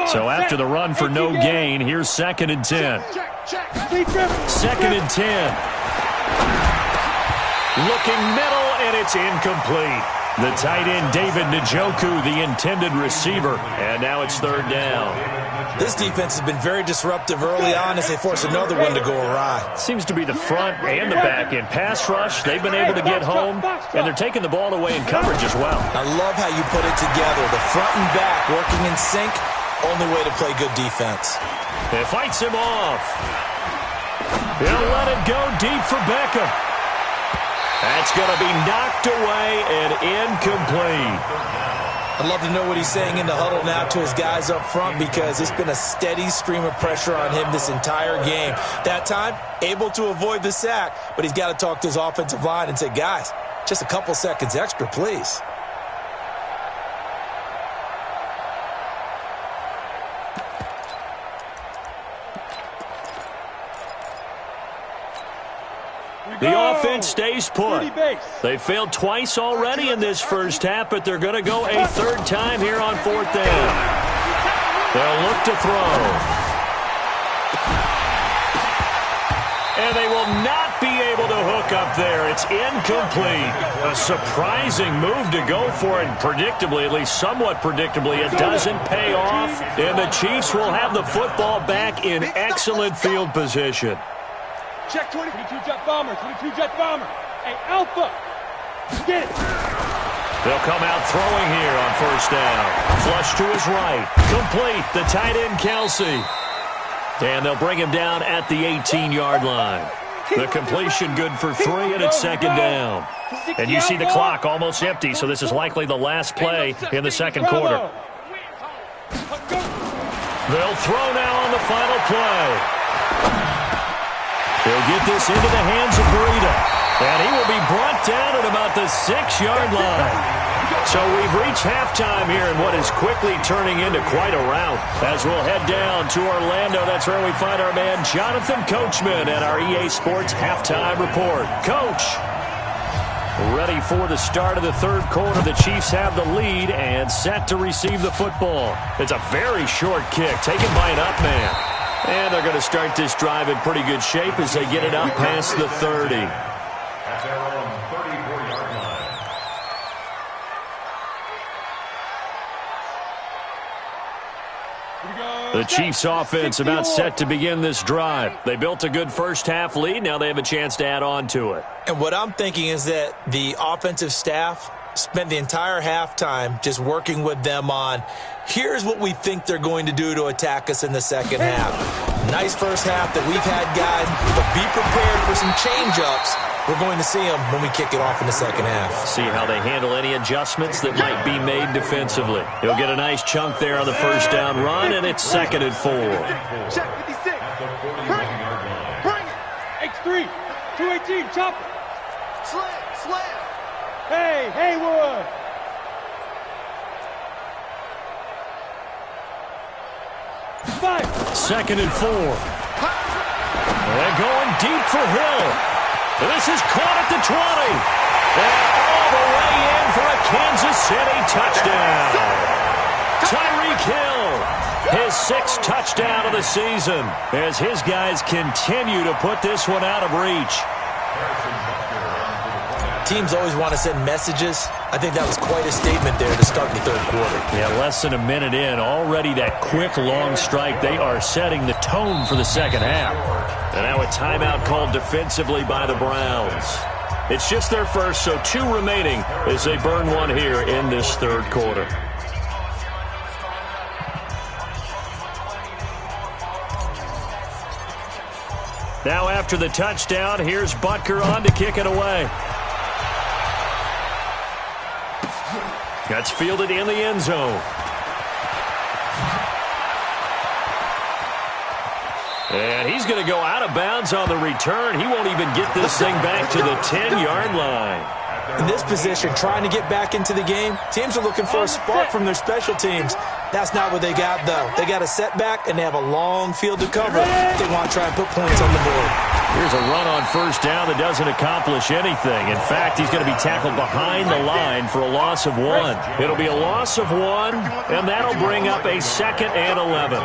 So after the run for no gain, here's 2nd and 10. 2nd and 10. Looking middle, and it's incomplete. The tight end, David Njoku, the intended receiver. And now it's 3rd down. This defense has been very disruptive early on as they force another one to go awry. Seems to be the front and the back end. Pass rush, they've been able to get home, and they're taking the ball away in coverage as well. I love how you put it together. The front and back working in sync, only way to play good defense. It fights him off. He'll let it go deep for Beckham. That's going to be knocked away and incomplete. I'd love to know what he's saying in the huddle now to his guys up front, because it's been a steady stream of pressure on him this entire game. That time, able to avoid the sack, but he's got to talk to his offensive line and say, guys, just a couple seconds extra, please. The offense stays put. They failed twice already in this first half, but they're going to go a 3rd time here on 4th down. They'll look to throw. And they will not be able to hook up there. It's incomplete. A surprising move to go for it. Predictably, at least somewhat predictably, it doesn't pay off. And the Chiefs will have the football back in excellent field position. Check 22 jet bomber, 22 jet bomber. Hey, Alpha, get it. They'll come out throwing here on 1st down. Flush to his right. Complete. The tight end, Kelsey. And they'll bring him down at the 18-yard line. The completion good for 3, and it's 2nd down. And you see the clock almost empty, so this is likely the last play in the 2nd quarter. They'll throw now on the final play. He'll get this into the hands of Breida. And he will be brought down at about the 6-yard line. So we've reached halftime here in what is quickly turning into quite a rout. As we'll head down to Orlando, that's where we find our man Jonathan Coachman at our EA Sports Halftime Report. Coach, ready for the start of the 3rd quarter. The Chiefs have the lead and set to receive the football. It's a very short kick taken by an up man. And they're going to start this drive in pretty good shape as they get it up past the 30. At their own 34-yard line. The Chiefs offense about set to begin this drive. They built a good first half lead. Now they have a chance to add on to it. And what I'm thinking is that the offensive staff spent the entire halftime just working with them on, here's what we think they're going to do to attack us in the 2nd half. Nice first half that we've had, guys, but be prepared for some change-ups. We're going to see them when we kick it off in the 2nd half. See how they handle any adjustments that might be made defensively. He'll get a nice chunk there on the 1st down run, and it's 2nd and 4. Check 56. Bring it. X3. 218. Chop it. Slam. Hey, Haywood. Five. 2nd and 4. They're going deep for Hill. This is caught at the 20. And all the way in for a Kansas City touchdown. Tyreek Hill, his 6th touchdown of the season, as his guys continue to put this one out of reach. Teams always want to send messages. I think that was quite a statement there to start the 3rd quarter. Yeah, less than a minute in, already that quick, long strike. They are setting the tone for the 2nd half. And now a timeout called defensively by the Browns. It's just their first, so 2 remaining as they burn one here in this 3rd quarter. Now after the touchdown, here's Butker on to kick it away. That's fielded in the end zone. And he's going to go out of bounds on the return. He won't even get this thing back to the 10-yard line. In this position, trying to get back into the game, teams are looking for a spark from their special teams. That's not what they got, though. They got a setback, and they have a long field to cover. They want to try and put points on the board. Here's a run on first down that doesn't accomplish anything. In fact, he's going to be tackled behind the line for a loss of 1. It'll be a loss of 1, and that'll bring up a 2nd and 11.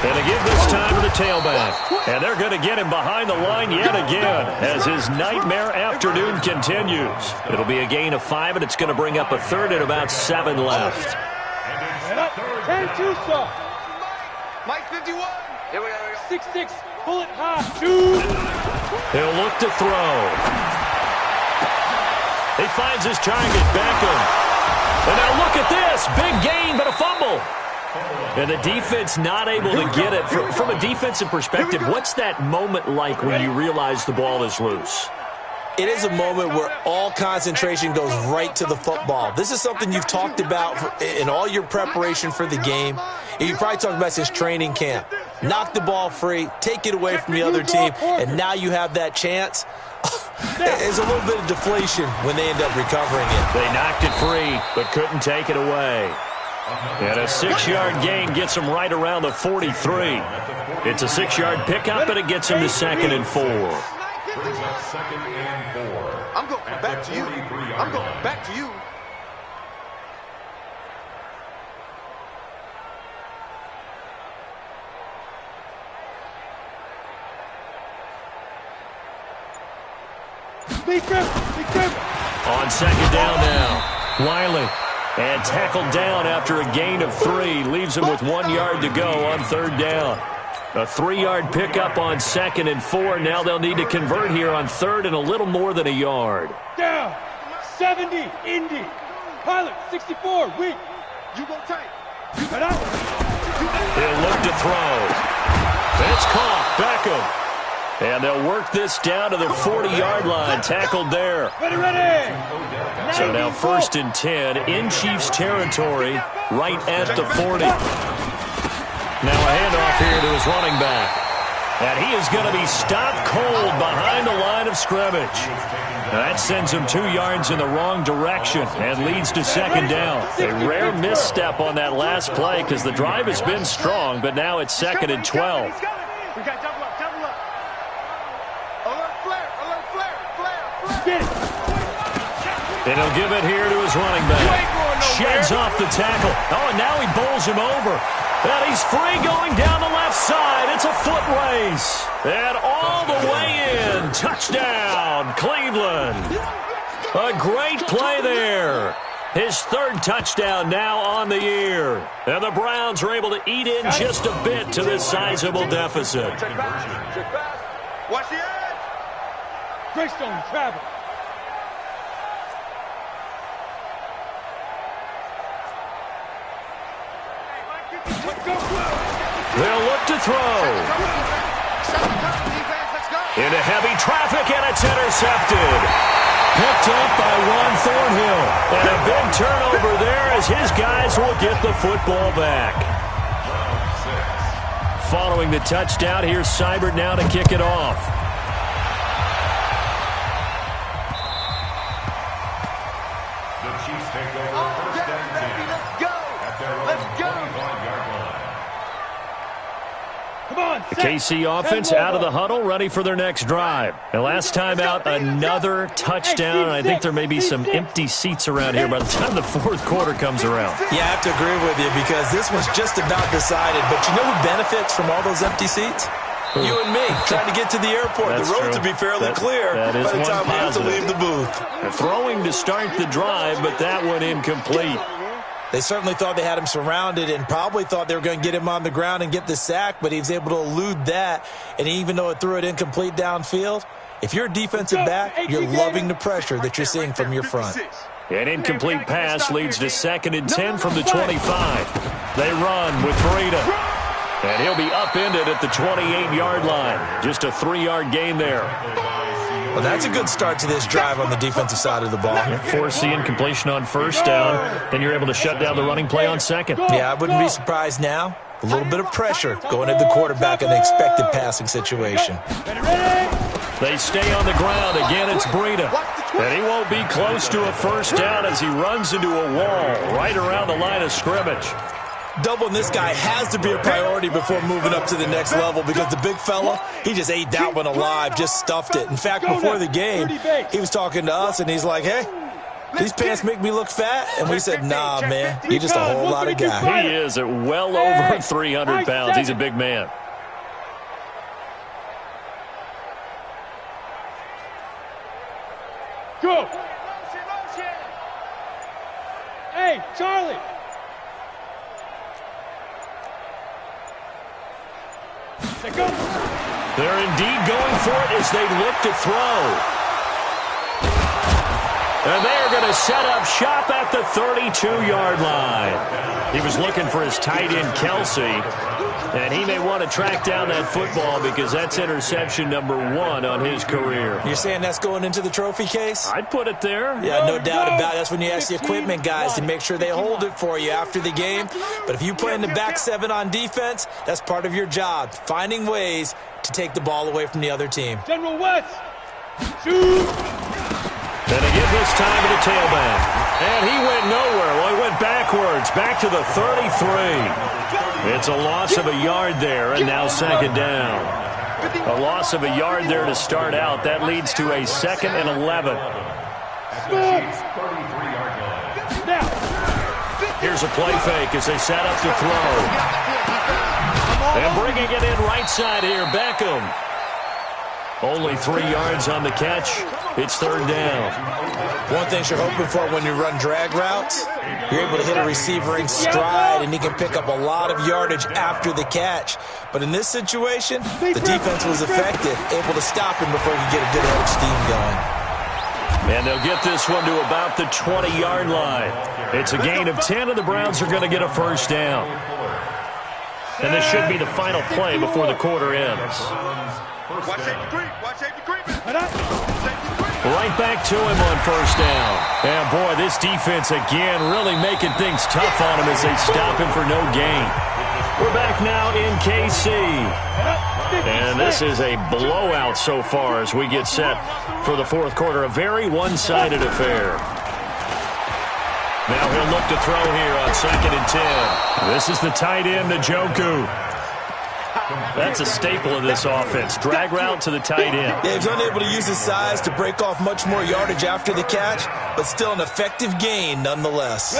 And they give this time to the tailback. And they're going to get him behind the line yet again as his nightmare afternoon continues. It'll be a gain of 5, and it's going to bring up a 3rd and about 7 left. 10-2 soft. Mike 51. Here we go. 6-6. Bullet high. 2. He'll look to throw. He finds his target, Beckham. And now look at this. Big gain, but a fumble. And the defense not able to get it. From a defensive perspective, what's that moment like when you realize the ball is loose? It is a moment where all concentration goes right to the football. This is something you've talked about in all your preparation for the game. You probably talked about since training camp. Knock the ball free, take it away from the other team, and now you have that chance. There's a little bit of deflation when they end up recovering it. They knocked it free, but couldn't take it away. And a 6-yard gain gets them right around the 43. It's a 6-yard pickup, and it gets them to 2nd and 4. Brings up 2nd and 4. I'm going back to you. I'm going back to you. Big grip. On 2nd down now, Wiley. And tackled down after a gain of 3. Leaves him with 1 yard to go on 3rd down. A 3-yard pickup on 2nd and 4. Now they'll need to convert here on 3rd and a little more than a yard. Down. 70. Indy. Pilot. 64. Weak. You go tight. Cut out. He'll look to throw. It's caught. Beckham. And they'll work this down to the 40-yard line. Tackled there. Ready. So now 1st and 10 in Chiefs territory, right at the 40. Now a handoff here to his running back. And he is going to be stopped cold behind the line of scrimmage. Now that sends him 2 yards in the wrong direction and leads to 2nd down. A rare misstep on that last play because the drive has been strong, but now it's 2nd and 12. We got double up. Alert flare. Get it. And he'll give it here to his running back. Sheds off the tackle. Oh, and now he bowls him over. And he's free going down the left side. It's a foot race. And all the way in. Touchdown, Cleveland. A great play there. His 3rd touchdown now on the year. And the Browns are able to eat in just a bit to this sizable deficit. Check back. Watch the edge. Greystone travel. They'll look to throw. Into heavy traffic, and it's intercepted. Picked up by Juan Thornhill. And a big turnover there as his guys will get the football back. Following the touchdown, here's Seibert now to kick it off. The Chiefs take over 1st and 10. Let's go. At their own 25-yard line. Come on. The KC offense out of the huddle, ready for their next drive. And last time out, another touchdown. And I think there may be some empty seats around here by the time the 4th quarter comes around. Yeah, I have to agree with you because this one's just about decided. But you know who benefits from all those empty seats? You and me, trying to get to the airport. That's the road true. to be fairly clear that is by the one time we have to positive. leave the booth. Throwing to start the drive, but that one incomplete. They certainly thought they had him surrounded and probably thought they were going to get him on the ground and get the sack, but he was able to elude that. And even though it threw it incomplete downfield, if you're a defensive back, you're loving the pressure that you're seeing from your front. An incomplete pass leads to 2nd and 10 from the 25. They run with Breida. And he'll be upended at the 28-yard line. Just a 3-yard gain there. Well, that's a good start to this drive on the defensive side of the ball. Force the incompletion on 1st down. Then you're able to shut down the running play on 2nd. Yeah, I wouldn't be surprised now. A little bit of pressure going at the quarterback in an expected passing situation. They stay on the ground. Again, it's Breida. And he won't be close to a 1st down as he runs into a wall right around the line of scrimmage. Doubling this guy has to be a priority before moving up to the next level because the big fella, he just ate that one alive, just stuffed it. In fact, before the game, he was talking to us, and he's like, hey, these pants make me look fat. And we said, nah, man, you're just a whole lot of guy. He is at well over 300 pounds. He's a big man. Go. Hey, Charlie. Go. They're indeed going for it as they look to throw. And they're going to set up shop at the 32-yard line. He was looking for his tight end, Kelsey, and he may want to track down that football because that's interception number 1 on his career. You're saying that's going into the trophy case? I'd put it there. Yeah, no doubt about it. That's when you ask the equipment guys to make sure they hold it for you after the game. But if you play in the back 7 on defense, that's part of your job, finding ways to take the ball away from the other team. General West. Shoot. And they give this time to the tailback. And he went nowhere. Well, he went backwards, back to the 33. It's a loss of a yard there, and now second down. A loss of a yard there to start out. That leads to a 2nd and 11. Here's a play fake as they set up to throw. And bringing it in right side here, Beckham. Only 3 yards on the catch. It's third down. One thing you're hoping for when you run drag routes, you're able to hit a receiver in stride, and he can pick up a lot of yardage after the catch. But in this situation, the defense was effective, able to stop him before he could get a good head of steam going. And they'll get this one to about the 20-yard line. It's a gain of 10, and the Browns are going to get a first down. And this should be the final play before the quarter ends. Watch safety creep. Watch safety creep. Right back to him on first down. And, boy, this defense again really making things tough on him as they stop him for no gain. We're back now in KC. And this is a blowout so far as we get set for the fourth quarter. A very one-sided affair. Now he'll look to throw here on 2nd and 10. This is the tight end, Njoku. That's a staple of this offense. Drag route to the tight end. Yeah, he was unable to use his size to break off much more yardage after the catch, but still an effective gain nonetheless.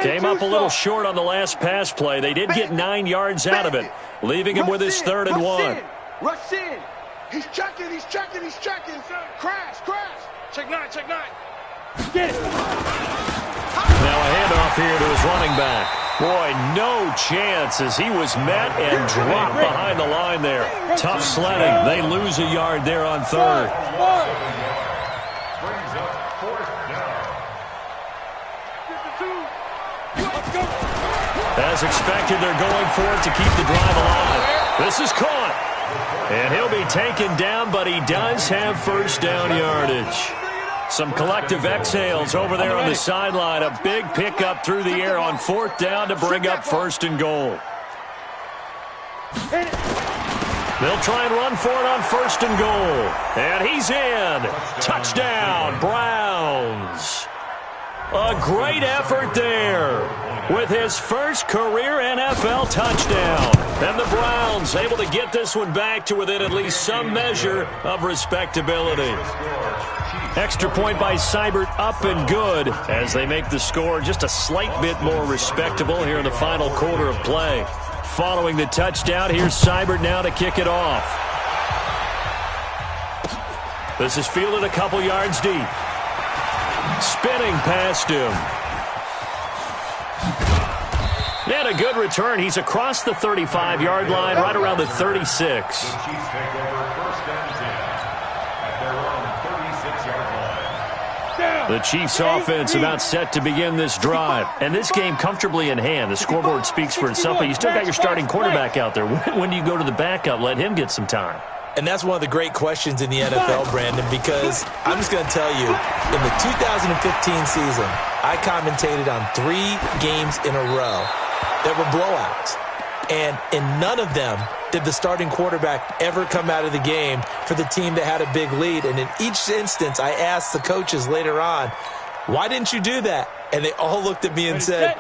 Came up a little short on the last pass play. They did get 9 yards out of it, leaving him with his 3rd and 1. Rush in. He's checking. Crash. Check 9. Get it. Now a handoff here to his running back. Boy, no chance as he was met and dropped behind the line there. Tough sledding. They lose a yard there on 3rd. Brings up 4th down. As expected, they're going for it to keep the drive alive. This is caught. And he'll be taken down, but he does have first down yardage. Some collective exhales over there on the sideline. A big pickup through the air on 4th down to bring up 1st and goal. They'll try and run for it on 1st and goal. And he's in. Touchdown, Browns. A great effort there with his first career NFL touchdown. And the Browns able to get this one back to within at least some measure of respectability. Extra point by Seibert, up and good as they make the score just a slight bit more respectable here in the final quarter of play. Following the touchdown, here's Seibert now to kick it off. This is fielded a couple yards deep. Spinning past him. And a good return. He's across the 35-yard line, right around the 36. The Chiefs take over 1st and 10 at their own 36-yard line. The Chiefs offense about set to begin this drive. And this game comfortably in hand. The scoreboard speaks for itself, but you still got your starting quarterback out there. When do you go to the backup? Let him get some time. And that's one of the great questions in the NFL, Brandon, because I'm just going to tell you, in the 2015 season, I commentated on 3 games in a row that were blowouts. And in none of them did the starting quarterback ever come out of the game for the team that had a big lead. And in each instance, I asked the coaches later on, why didn't you do that? And they all looked at me and said,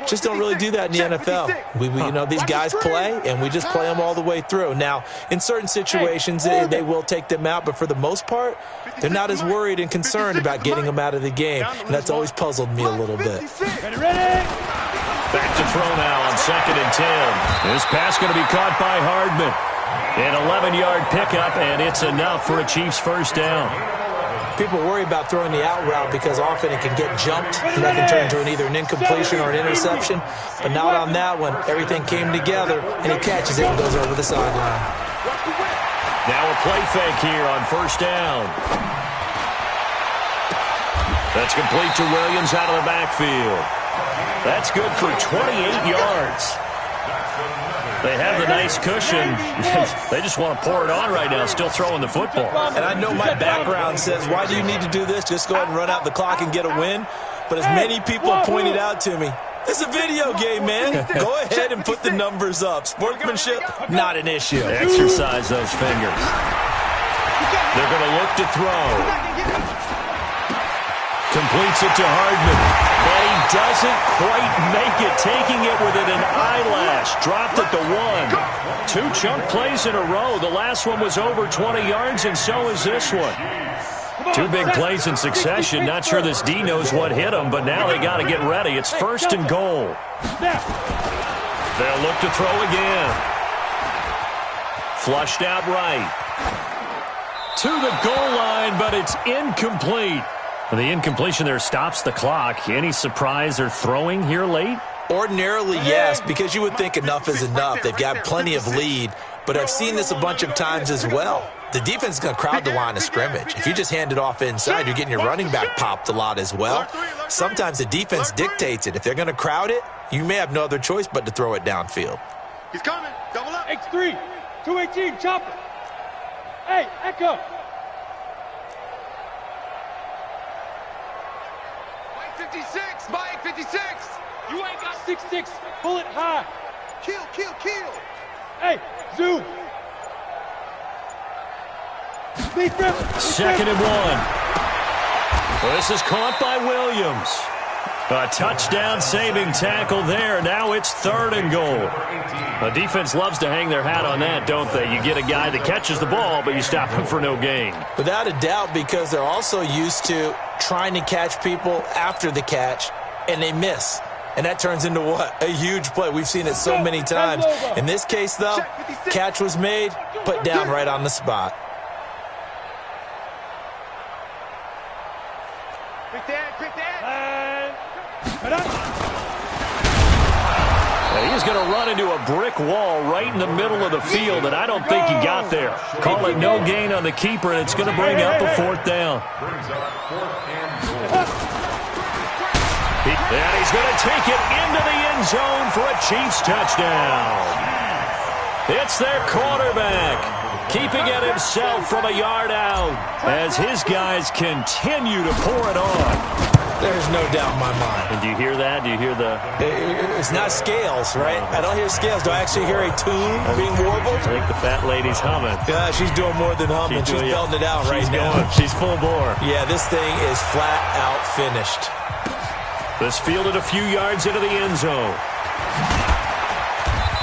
Just don't really do that in the NFL. You know, these guys play, and we just play them all the way through. Now, in certain situations, they will take them out, but for the most part, they're not as worried and concerned about getting them out of the game, and that's always puzzled me a little bit. Back to throw now on 2nd and 10. This pass going to be caught by Hardman. An 11-yard pickup, and it's enough for a Chiefs first down. People worry about throwing the out route because often it can get jumped, and that can turn into either an incompletion or an interception. But not on that one. Everything came together, and he catches it and goes over the sideline. Now a play fake here on first down. That's complete to Williams out of the backfield. That's good for 28 yards. They have the nice cushion. They just want to pour it on right now, still throwing the football. And I know my background says, why do you need to do this? Just go ahead and run out the clock and get a win. But as many people pointed out to me, it's a video game, man. Go ahead and put the numbers up. Sportsmanship, not an issue. Exercise those fingers. They're going to look to throw. Completes it to Hardman. But he doesn't quite make it, taking it within an eyelash. Dropped at the 1. 2 chunk plays in a row. The last one was over 20 yards, and so is this one. 2 big plays in succession. Not sure this D knows what hit him, but now they got to get ready. It's 1st and goal. They'll look to throw again. Flushed out right. To the goal line, but it's incomplete. The incompletion there stops the clock. Any surprise they're throwing here late? Ordinarily, yes, because you would think enough is enough. They've got plenty of lead, but I've seen this a bunch of times as well. The defense is going to crowd the line of scrimmage. If you just hand it off inside, you're getting your running back popped a lot as well. Sometimes the defense dictates it. If they're going to crowd it, you may have no other choice but to throw it downfield. He's coming. Double up. X3. 218. Chopper. Hey, Echo. 56, Mike, 56. You ain't got 6'6". Pull it high. Kill. Hey, zoom. 2nd and 1. Well, this is caught by Williams. A touchdown saving tackle there. Now it's 3rd and goal. The defense loves to hang their hat on that, don't they? You get a guy that catches the ball, but you stop him for no gain. Without a doubt, because they're also used to trying to catch people after the catch, and they miss. And that turns into what? A huge play. We've seen it so many times. In this case, though, catch was made, put down right on the spot. Quick dad. He's going to run into a brick wall right in the middle of the field, and I don't think he got there. Call it no gain on the keeper, and it's going to bring up a 4th down. And he's going to take it into the end zone for a Chiefs touchdown. It's their quarterback, keeping it himself from a yard out as his guys continue to pour it on. There's no doubt in my mind. And do you hear that? Do you hear the... It's not scales, right? I don't hear scales. Do I actually hear a tune being warbled? I think the fat lady's humming. Yeah, she's doing more than humming. She's belting it out right now. She's full bore. Yeah, this thing is flat out finished. This fielded a few yards into the end zone.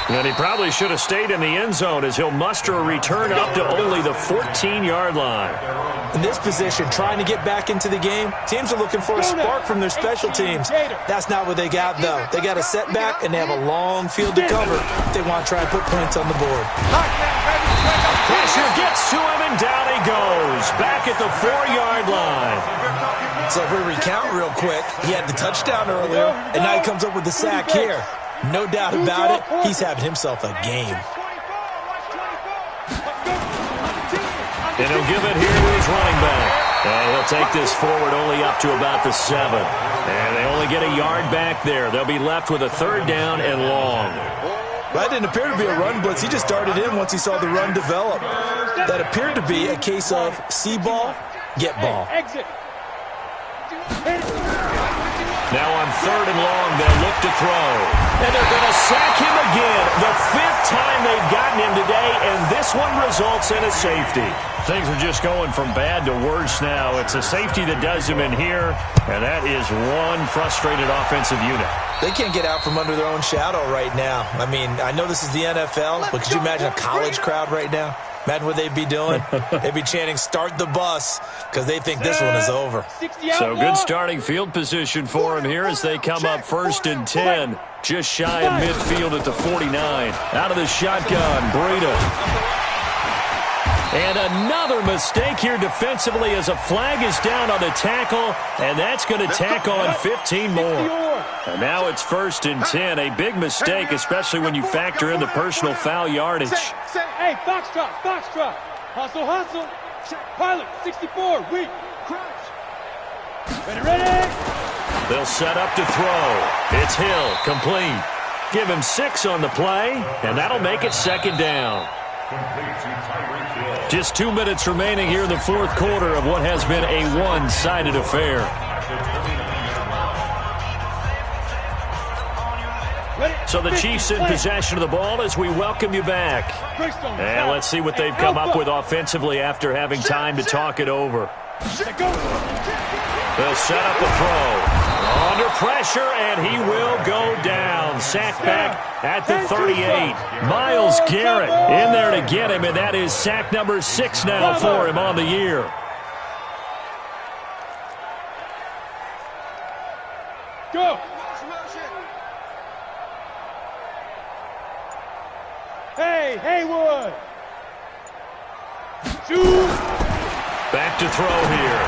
And he probably should have stayed in the end zone as he'll muster a return up to only the 14-yard line. In this position, trying to get back into the game, teams are looking for a spark from their special teams. That's not what they got, though. They got a setback, and they have a long field to cover if they want to try and put points on the board. Pressure gets to him, and down he goes. Back at the 4-yard line. So if we recount real quick, he had the touchdown earlier, and now he comes up with the sack here. No doubt about it, he's having himself a game. And he'll give it here to his running back. And he'll take this forward only up to about the 7. And they only get a yard back there. They'll be left with a 3rd down and long. That didn't appear to be a run blitz. He just started in once he saw the run develop. That appeared to be a case of see ball, get ball. Now on 3rd and long, they'll look to throw. And they're going to sack him again. The 5th time they've gotten him today, and this one results in a safety. Things are just going from bad to worse now. It's a safety that does him in here, and that is one frustrated offensive unit. They can't get out from under their own shadow right now. I mean, I know this is the NFL, but could you imagine a college crowd right now? Imagine what they'd be doing. They'd be chanting, "Start the bus," because they think this one is over. So good starting field position for him here as they come up 1st and 10. Just shy of midfield at the 49. Out of the shotgun, Breida. And another mistake here defensively as a flag is down on the tackle, and that's going to tack on 15 more. And now it's 1st and 10. A big mistake, especially when you factor in the personal foul yardage. Hey, foxtrot, foxtrot. Hustle, hustle. Pilot, 64, weak. Ready, ready. They'll set up to throw. It's Hill, complete. Give him 6 on the play, and that'll make it 2nd down. Just 2 minutes remaining here in the 4th quarter of what has been a one-sided affair. So the Chiefs in possession of the ball as we welcome you back. And let's see what they've come up with offensively after having time to talk it over. They'll set up a throw. Under pressure, and he will go down. Sack back at the 38. Myles Garrett in there to get him, and that is sack number 6 now for him on the year. Go. Hey, Haywood. Shoot. Back to throw here.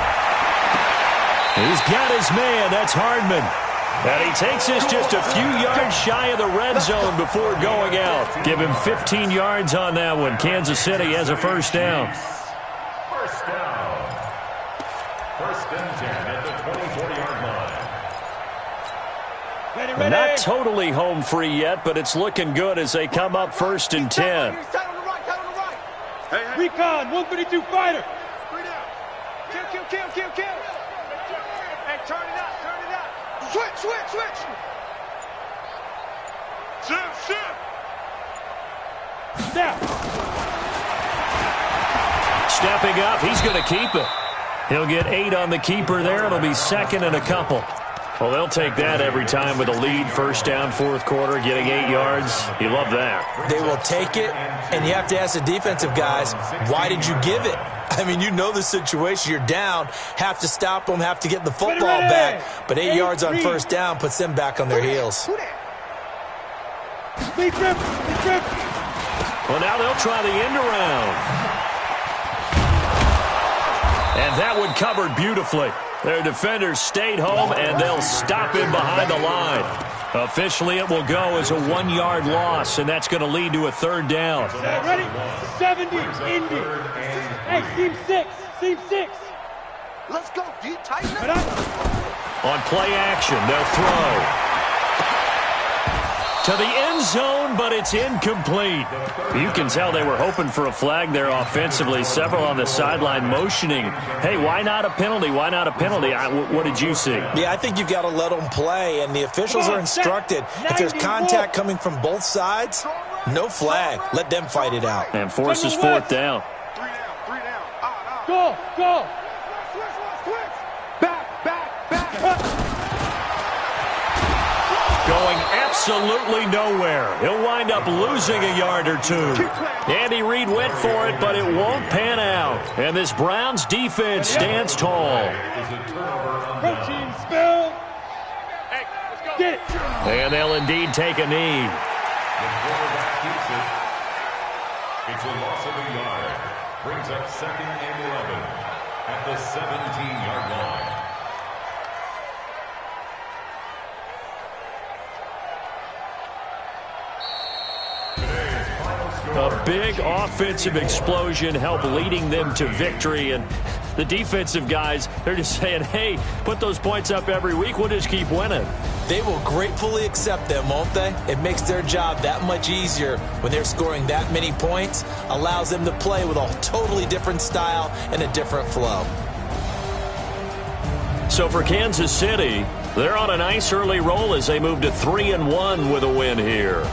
He's got his man. That's Hardman. And he takes this just a few yards shy of the red zone before going out. Give him 15 yards on that one. Kansas City has a 1st down. First down. 1st and 10 at the 24-yard line. Not totally home free yet, but it's looking good as they come up 1st and 10. Recon, 132 fighter. Kill. Hey, turn it up. Switch. Shift. Snap. Stepping up, he's going to keep it. He'll get 8 on the keeper there. It'll be 2nd and a couple. Well, they'll take that every time with a lead. 1st down, 4th quarter, getting 8 yards. You love that. They will take it, and you have to ask the defensive guys, why did you give it? I mean, you know the situation. You're down, have to stop them, have to get the football back. But 8 yards on 1st down puts them back on their heels. Big rip. Well, now they'll try the end around. And that one covered beautifully. Their defenders stayed home, and they'll stop him behind the line. Officially, it will go as a 1-yard loss, and that's going to lead to a 3rd down. Ready? 70, Indy. Hey, seam 6. Let's go, D. Tighten it. On play action, they'll throw. To the end zone, but it's incomplete. You can tell they were hoping for a flag there offensively. Several on the sideline motioning. Hey, why not a penalty? Why not a penalty? What did you see? Yeah, I think you've got to let them play, and the officials are instructed. If there's contact coming from both sides, no flag. Let them fight it out. And forces 4th down. 3 down. Go. Switch. Back. Going absolutely nowhere. He'll wind up losing a yard or 2. Andy Reid went for it, but it won't pan out. And this Browns defense stands tall. Protein spill. Hey, let's go. Get it. And they'll indeed take a knee. The quarterback keeps it. It's a loss of a yard. Brings up 2nd and 11 at the 17-yard line. A big offensive explosion helped leading them to victory. And the defensive guys, they're just saying, hey, put those points up every week. We'll just keep winning. They will gratefully accept them, won't they? It makes their job that much easier when they're scoring that many points. Allows them to play with a totally different style and a different flow. So for Kansas City, they're on a nice early roll as they move to 3-1 with a win here.